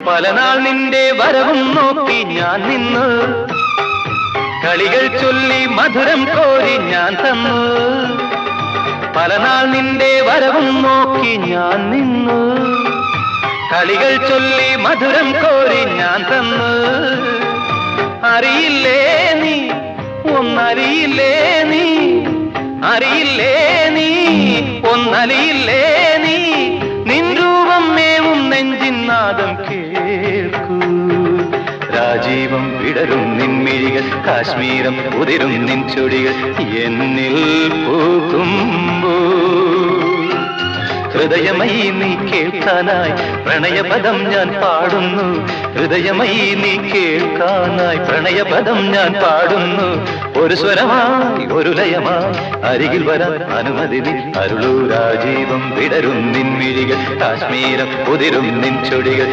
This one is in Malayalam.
പലനാൾ നിന്റെ വരവും നോക്കി ഞാൻ നിന്നു, കളികൾ ചൊല്ലി മധുരം കോരി ഞാൻ തന്നു. പലനാൾ നിന്റെ വരവും നോക്കി ഞാൻ നിന്നു, കളികൾ ചൊല്ലി മധുരം കോരി ഞാൻ തന്നു. അറിയില്ലേ നീ, ഒന്നറിയില്ലേ നീ, അറിയില്ലേ നീ, ഒന്നറിയില്ലേ നീ, നിൻ രൂപം മേവും നെഞ്ചിൻ നാദം കേൾക്കൂ. രാജീവം വിടരും നിൻമിഴികൾ, കാശ്മീരം ഉതിരും നിൻ ചൊടികൾ എന്നിൽ പൂക്കുമ്പോ. ഹൃദയമയി നീ കേൾക്കാനായി പ്രണയപദം ഞാൻ പാടുന്നു, ഹൃദയമയി നീ കേൾക്കാനായി പ്രണയപദം ഞാൻ പാടുന്നു. ഒരു സ്വരമായി ഒരു ലയമായി അരികിൽ വരാൻ അനുമതി നീ അരുളൂ. രാജീവം വിടരും നിൻമിഴികൾ, കാശ്മീരം ഉതിരും നിൻ ചൊടികൾ